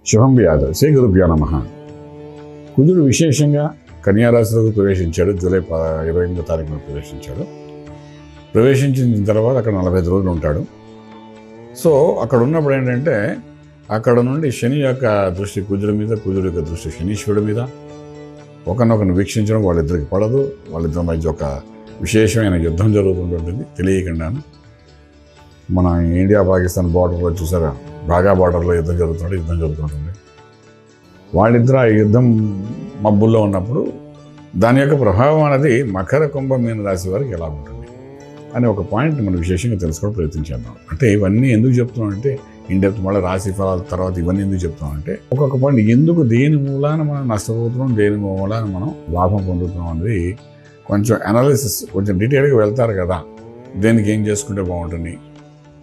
శుభం వ్యాధ శ్రీ గురుభ్యో నమః. కుజుడు విశేషంగా కన్యారాశిలోకి ప్రవేశించాడు. జూలై 28వ తారీఖున ప్రవేశించాడు. ప్రవేశించిన తర్వాత అక్కడ 45 రోజులు ఉంటాడు. సో అక్కడ ఉన్నప్పుడు ఏంటంటే అక్కడ నుండి శని యొక్క దృష్టి కుజుడి మీద, కుజుడి యొక్క దృష్టి శనీశ్వరుడి మీద ఒకరినొకరిని వీక్షించడం వాళ్ళిద్దరికి పడదు. వాళ్ళిద్దరి మధ్య ఒక విశేషమైన యుద్ధం జరుగుతుంటుంది తెలియకుండాను. మన ఇండియా పాకిస్తాన్ బార్డర్లో చూసారా, బాగా బార్డర్లో యుద్ధం జరుగుతుంటుంది. వాళ్ళిద్దరు ఆ యుద్ధం మబ్బుల్లో ఉన్నప్పుడు దాని యొక్క ప్రభావం అనేది మకర కుంభ మీన రాశి వారికి ఎలా ఉంటుంది అనే ఒక పాయింట్ మనం విశేషంగా తెలుసుకోవడం ప్రయత్నించేద్దాం. అంటే ఇవన్నీ ఎందుకు చెప్తున్నాం అంటే ఇండెప్త్ మళ్ళీ రాశి ఫలాల తర్వాత ఇవన్నీ ఎందుకు చెప్తున్నాం అంటే ఒక్కొక్క పాయింట్ ఎందుకు దేని మూలాన మనం నష్టపోతున్నాం, దేని మూలాన మనం లాభం పొందుతున్నాం అనేది కొంచెం అనాలిసిస్ కొంచెం డీటెయిల్గా వెళ్తారు కదా, దేనికి ఏం చేసుకుంటే బాగుంటుంది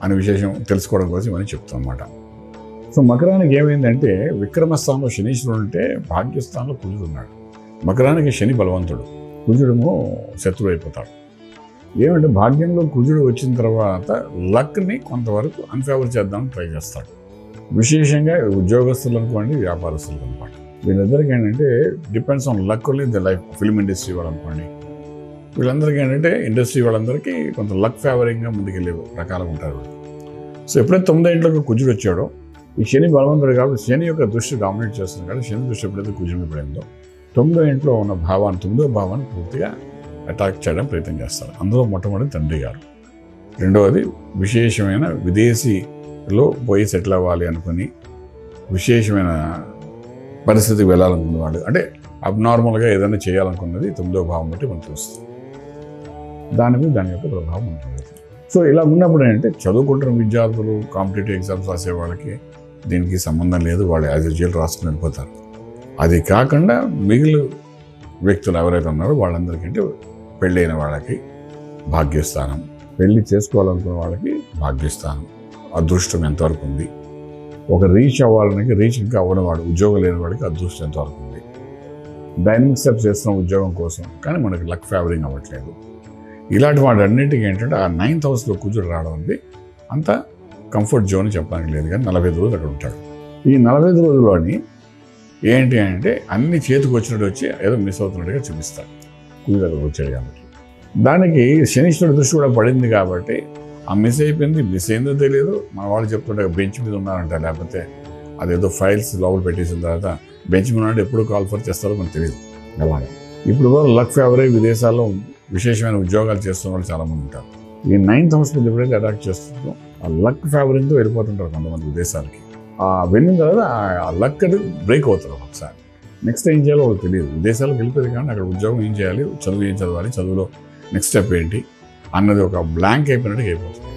అనే విశేషం తెలుసుకోవడం కోసం ఇవన్నీ చెప్తాం అన్నమాట. సో మకరానికి ఏమైందంటే విక్రమస్థానంలో శనీశ్వరుడు ఉంటే భాగ్యస్థానంలో కుజుడు ఉన్నాడు. మకరానికి శని బలవంతుడు, కుజుడేమో శత్రువు అయిపోతాడు. ఏమంటే భాగ్యంలో కుజుడు వచ్చిన తర్వాత లక్ని కొంతవరకు అన్ఫేవర్ చేద్దామని ట్రై చేస్తాడు. విశేషంగా ఉద్యోగస్తులు అనుకోండి, వ్యాపారస్తులు అనుకోండి, వీళ్ళిద్దరికీ ఏంటంటే depends on luck only the life. Film industry వాళ్ళు అనుకోండి, వీళ్ళందరికీ ఏంటంటే ఇండస్ట్రీ వాళ్ళందరికీ కొంత లక్ ఫేవరింగ్గా ముందుకెళ్ళే రకాలుగా ఉంటారు. సో ఎప్పుడైతే 9వ ఇంట్లోకి కుజుడు వచ్చాడో ఈ శని బలవంతుడు కాబట్టి శని యొక్క దృష్టి డామినేట్ చేస్తుంది కాబట్టి శని దృష్టి ఎప్పుడైతే కుజుడు పడిందో 9వ ఇంట్లో ఉన్న భావాన్ని 9వ భావాన్ని పూర్తిగా అటాక్ చేయడం ప్రయత్నం చేస్తారు. అందులో మొట్టమొదటి తండ్రి గారు, రెండవది విశేషమైన విదేశీలో పోయి సెటిల్ అవ్వాలి అనుకుని విశేషమైన పరిస్థితికి వెళ్ళాలనుకున్నవాడు, అంటే అబ్నార్మల్గా ఏదైనా చేయాలనుకున్నది 9వ భావం బట్టి మనం చూస్తుంది. దాని మీద దాని యొక్క ప్రభావం ఉంటుంది. సో ఇలా ఉన్నప్పుడు ఏంటంటే చదువుకుంటున్న విద్యార్థులు, కాంపిటేటివ్ ఎగ్జామ్స్ రాసే వాళ్ళకి దీనికి సంబంధం లేదు, వాళ్ళు యాజ్ యూజువల్ రాసుకుని వెళ్ళిపోతారు. అది కాకుండా మిగిలిన వ్యక్తులు ఎవరైతే ఉన్నారో వాళ్ళందరికంటే పెళ్ళైన వాళ్ళకి భాగ్యస్థానం, పెళ్ళి చేసుకోవాలనుకున్న వాళ్ళకి భాగ్యస్థానం, అదృష్టం ఎంతవరకు ఉంది, ఒక రీచ్ అవ్వాలనికి రీచ్ ఇంకా అవ్వనివాడు, ఉద్యోగం లేని వాడికి అదృష్టం ఎంతవరకు ఉంది, డైనమిక్ స్టెప్స్ చేస్తున్న ఉద్యోగం కోసం కానీ మనకి లక్ ఫేవరింగ్ అవ్వట్లేదు. ఇలాంటి వాటన్నిటికీ ఏంటంటే ఆ 9th హౌస్లో కుజుడు రావడం అనేది అంత కంఫర్ట్ జోన్ చెప్పడానికి లేదు. కానీ 45 రోజులు అక్కడ ఉంటాడు. ఈ 45 రోజుల్లోని ఏంటి అంటే అన్ని చేతికి వచ్చినట్టు వచ్చి ఏదో మిస్ అవుతున్నట్టుగా చూపిస్తాడు. కుజుడు అక్కడ వచ్చాడు కాబట్టి దానికి శనీశ్వరుడు దృష్టి కూడా పడింది కాబట్టి ఆ మిస్ అయిపోయింది. మిస్ అయిందో తెలియదు, మన వాళ్ళు చెప్తుంటే బెంచ్ మీద ఉన్నారంట, లేకపోతే అదేదో ఫైల్స్ లోపల పెట్టేసిన తర్వాత బెంచ్ మీద ఉంటే ఎప్పుడు కాల్ ఫర్ చేస్తారో మనకు తెలియదు. అలాగే ఇప్పుడు లక్ ఫేవర్ అయ్యి విదేశాల్లో విశేషమైన ఉద్యోగాలు చేస్తున్న వాళ్ళు చాలామంది ఉంటారు. ఈ 9th హౌస్ మీద ఎప్పుడైతే అటాక్ చేస్తుందో ఆ లక్ ఫేవరింగ్తో వెళ్ళిపోతుంటారు కొంతమంది విదేశాలకి. వెళ్ళిన తర్వాత ఆ లక్ అది బ్రేక్ అవుతుంది ఒకసారి. నెక్స్ట్ ఏం చేయాలో వాళ్ళకి తెలియదు. విదేశాలకు వెళ్ళిపోయింది కానీ అక్కడ ఉద్యోగం ఏం చేయాలి, చదువు ఏం చదవాలి, చదువులో నెక్స్ట్ స్టెప్ ఏంటి అన్నది ఒక బ్లాంక్ అయిపోయినట్టుగా అయిపోతుంది.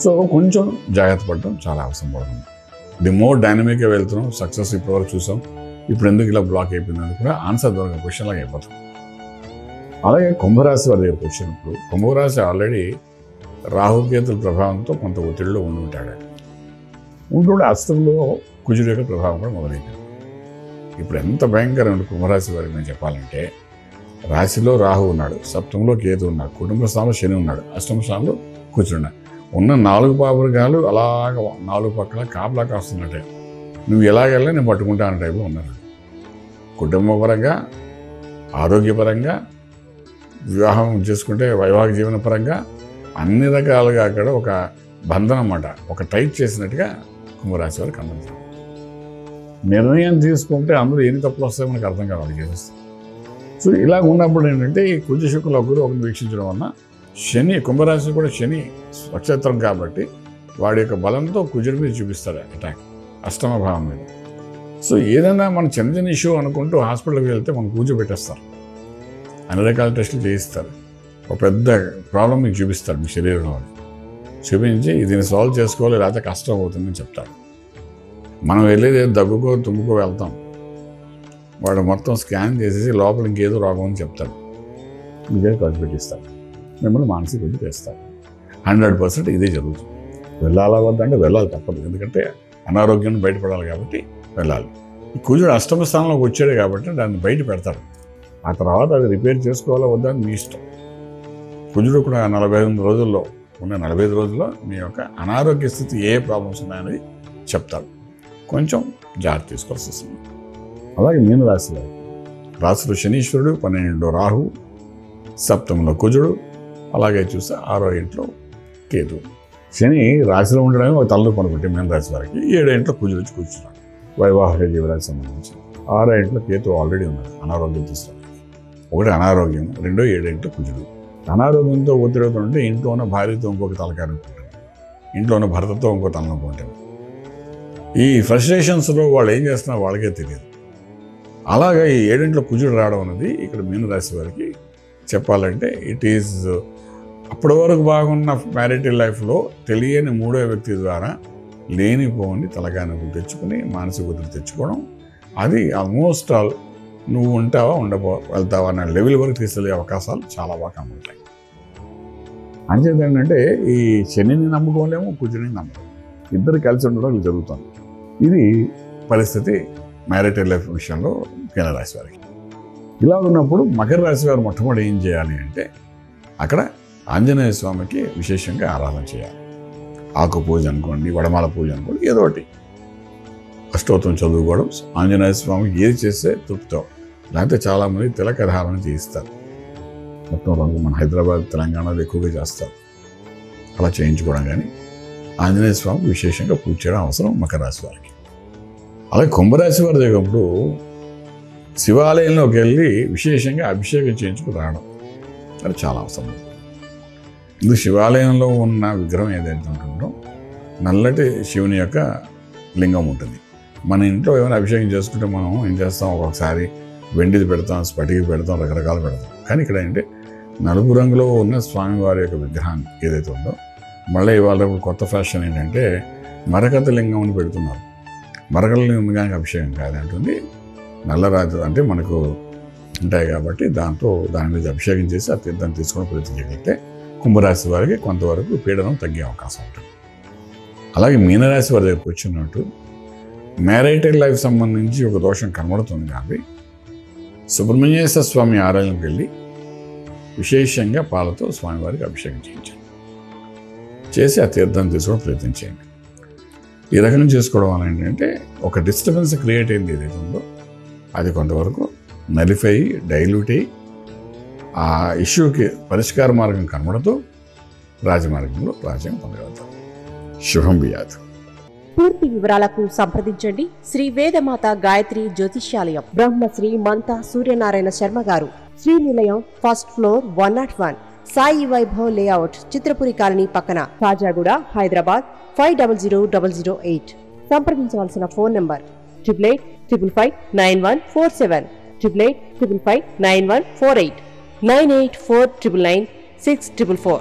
సో కొంచెం జాగ్రత్త పడటం చాలా అవసరం పడుతుంది. ది మోర్ డైనమిక్గా వెళ్తున్నాం, సక్సెస్ ఇప్పటివరకు చూసాం, ఇప్పుడు ఎందుకు ఇలా బ్లాక్ అయిపోయిందని కూడా ఆన్సర్ దొరక క్వశ్చన్ లాగా అయిపోతుంది. అలాగే కుంభరాశి వారి దగ్గరికి వచ్చినప్పుడు కుంభరాశి ఆల్రెడీ రాహుకేతుల ప్రభావంతో కొంత ఒత్తిడిలో ఉంటాడు. ఉంటుండే అష్టంలో కుజుడు యొక్క ప్రభావం కూడా మొదలైపోయింది. ఇప్పుడు ఎంత భయంకరమైన కుంభరాశి వారికి నేను చెప్పాలంటే రాశిలో రాహు ఉన్నాడు, సప్తమంలో కేతు ఉన్నాడు, కుటుంబ స్థానంలో శని ఉన్నాడు, అష్టమ స్థానంలో కూర్చున్నాడు. ఉన్న 4 పావురుగాలు అలాగ 4 పక్కల కాపలా కాస్తున్నట్టే, నువ్వు ఎలాగెళ్ళా నేను పట్టుకుంటా అనే టైప్లో ఉన్నారు. కుటుంబపరంగా, ఆరోగ్యపరంగా, వివాహం చేసుకుంటే వైవాహిక జీవన పరంగా అన్ని రకాలుగా అక్కడ ఒక బంధనం అన్నమాట, ఒక టైట్ చేసినట్టుగా కుంభరాశి వారికి అందజేస్తారు. నిర్ణయం తీసుకుంటే అందులో ఎన్ని తప్పులు వస్తాయో మనకు అర్థం కావాలి చేసేస్తాం. సో ఇలా ఉన్నప్పుడు ఏంటంటే ఈ కుజ శుక్రులు ఒకరు ఒకరిని వీక్షించడం వలన శని, కుంభరాశి కూడా శని నక్షత్రం కాబట్టి వాడి యొక్క బలంతో కుజుడి మీద చూపిస్తాడు అటాక్, అష్టమ భావం మీద. సో ఏదైనా మన చిన్న చిన్న ఇష్యూ అనుకుంటూ హాస్పిటల్కి వెళ్తే మనం కూర్చోబెట్టేస్తారు, అన్ని రకాల టెస్టులు చేయిస్తారు, ఒక పెద్ద ప్రాబ్లం మీకు చూపిస్తాడు మీ శరీరంలో, చూపించి దీన్ని సాల్వ్ చేసుకోవాలి లేకపోతే కష్టం అవుతుందని చెప్తాడు. మనం వెళ్ళేది దగ్గుకో తుమ్ముకో వెళ్తాం, వాడు మొత్తం స్కాన్ చేసేసి లోపల ఇంకేదో రోగం అని చెప్తాడు, మీ దగ్గర ఖర్చు పెట్టిస్తాడు, మిమ్మల్ని మానసిక వృద్ధి చేస్తాడు. 100% ఇదే జరుగుతుంది. వెళ్ళాలా వద్దంటే వెళ్ళాలి, తప్పదు, ఎందుకంటే అనారోగ్యాన్ని బయటపడాలి కాబట్టి వెళ్ళాలి. ఈ కుజుడు అష్టమ స్థానంలోకి వచ్చాడు కాబట్టి దాన్ని బయట పెడతాడు. ఆ తర్వాత అది రిపేర్ చేసుకోవాలా వద్దా మీ ఇష్టం. కుజుడు కూడా 45 రోజుల్లో ఉన్న 45 రోజుల్లో మీ యొక్క అనారోగ్య స్థితి ఏ ప్రాబ్లమ్స్ ఉన్నాయనేది చెప్తాడు. కొంచెం జాగ్రత్త తీసుకోవాల్సి వస్తుంది. అలాగే మీన రాశిలో రాశిలో శనీశ్వరుడు, 12 రాహు, సప్తమంలో కుజుడు, అలాగే చూస్తే 6వ ఇంట్లో కేతు. శని రాశిలో ఉండడమే ఒక తలలో పనుకుంటే మీన రాశి వారికి 7వ ఇంట్లో కుజుడు వచ్చి కూర్చున్నాడు వైవాహిక జీవనానికి సంబంధించి. 6వ ఇంట్లో కేతు ఆల్రెడీ ఉన్నాడు అనారోగ్యం తీసుకోవడానికి. ఒకటి అనారోగ్యం, 2 7వ ఇంట్లో కుజుడు. అనారోగ్యంతో ఒత్తిడితో ఉంటే ఇంట్లో ఉన్న భార్యతో ఇంకొక తలకాయ నొప్పి ఉంటుంది, ఇంట్లో ఉన్న భర్తతో ఇంకో తలనొప్పి ఉంటుంది. ఈ ఫ్రస్ట్రేషన్స్లో వాళ్ళు ఏం చేస్తున్నారో వాళ్ళకే తెలియదు. అలాగే ఈ 7వ ఇంట్లో కుజుడు రావడం అనేది ఇక్కడ మీనరాశి వారికి చెప్పాలంటే ఇట్ ఈజ్ అప్పటి వరకు బాగున్న మ్యారిటల్ లైఫ్లో తెలియని 3వ వ్యక్తి ద్వారా లేనిపోని తలకాయ నొప్పులు తెచ్చుకుని మానసిక ఒత్తిడి తెచ్చుకోవడం, అది ఆల్మోస్ట్ ఆల్ నువ్వు ఉంటావా వెళ్తావా అన్న లెవెల్ వరకు తీసుకెళ్ళే అవకాశాలు చాలా బాగా ఉంటాయి. అంచేది ఏంటంటే ఈ శనిని నమ్ముకోలేము, కుజుని నమ్మలేము, ఇద్దరు కలిసి ఉండడం జరుగుతుంది. ఇది పరిస్థితి మ్యారిటల్ లైఫ్ విషయంలో మీన రాశి వారికి. ఇలా ఉన్నప్పుడు మకర రాశి వారు మొట్టమొదటి ఏం చేయాలి అంటే అక్కడ ఆంజనేయ స్వామికి విశేషంగా ఆరాధన చేయాలి. ఆకు పూజ అనుకోండి, వడమాల పూజ అనుకోండి, ఏదో ఒకటి అష్టోత్తరం చదువుకోవడం, ఆంజనేయ స్వామికి ఏది చేస్తే తృప్తో. లేకపోతే చాలామంది తిలక ధారణ చేయిస్తారు. మొత్తం రంగు మన హైదరాబాద్ తెలంగాణలో ఎక్కువగా చేస్తారు. అలా చేయించుకోవడం కానీ ఆంజనేయ స్వామికి విశేషంగా పూజ చేయడం అవసరం మకర రాశి వారికి. అలాగే కుంభరాశి వారి దగ్గరప్పుడు శివాలయంలోకి వెళ్ళి విశేషంగా అభిషేకం చేయించుకుని రావడం అది చాలా అవసరం. ఇది శివాలయంలో ఉన్న విగ్రహం ఏదైతే ఉంటుందో నల్లటి శివుని యొక్క లింగం ఉంటుంది. మన ఇంట్లో ఏమైనా అభిషేకం చేసుకుంటే మనం ఏం చేస్తాం, ఒక్కొక్కసారి వెండిది పెడతాం, స్ఫటికి పెడతాం, రకరకాలు పెడతాం. కానీ ఇక్కడ ఏంటంటే నలుపు రంగులో ఉన్న స్వామివారి యొక్క విగ్రహాన్ని ఏదైతే ఉందో మళ్ళీ ఇవాళ కొత్త ఫ్యాషన్ ఏంటంటే మరకత లింగం అని పెడుతున్నారు. మరకత లింగానికి అభిషేకం కాదంటుంది, నల్లరాజు అంటే మనకు ఉంటాయి కాబట్టి దాని మీద అభిషేకం చేసి ఆ తీర్థాన్ని తీసుకొని ప్రయత్నం చేయగలిగితే కుంభరాశి వారికి కొంతవరకు పీడనం తగ్గే అవకాశం ఉంటుంది. అలాగే మీనరాశి వారి దగ్గరకు వచ్చినట్టు మ్యారిటల్ లైఫ్ సంబంధించి ఒక దోషం కనబడుతుంది కాబట్టి సుబ్రహ్మణ్యేశ్వర స్వామి ఆలయంకి వెళ్ళి విశేషంగా పాలతో స్వామివారికి అభిషేకం చేసి ఆ తీర్థాన్ని తీసుకోవడం ప్రయత్నం చేయండి. ఈ రకంగా చేసుకోవడం వల్ల ఏంటంటే ఒక డిస్టర్బెన్స్ క్రియేట్ అయింది ఏదైతే ఉందో అది కొంతవరకు నలిఫై డైల్యూట్ అయ్యి ఆ ఇష్యూకి పరిష్కార మార్గం కనబడుతూ రాజమార్గంలో రాజ్యం పొందగలుగుతారు. శుభం బియాత్. పూర్తి వివరాలకు సంప్రదించండి శ్రీ వేదమాత గాయత్రి జ్యోతిష్యాలయం, Brahmasri మంతా Suryanarayana Sharma garu, Srinilayam, first floor, 101, Sai Vaibhav layout, Chitrapuri colony పక్కన, కాజాగూడ, హైదరాబాద్ 500008. సంప్రదించవలసిన ఫోన్ నంబర్ 8885559147, 8855559148, 9849996644.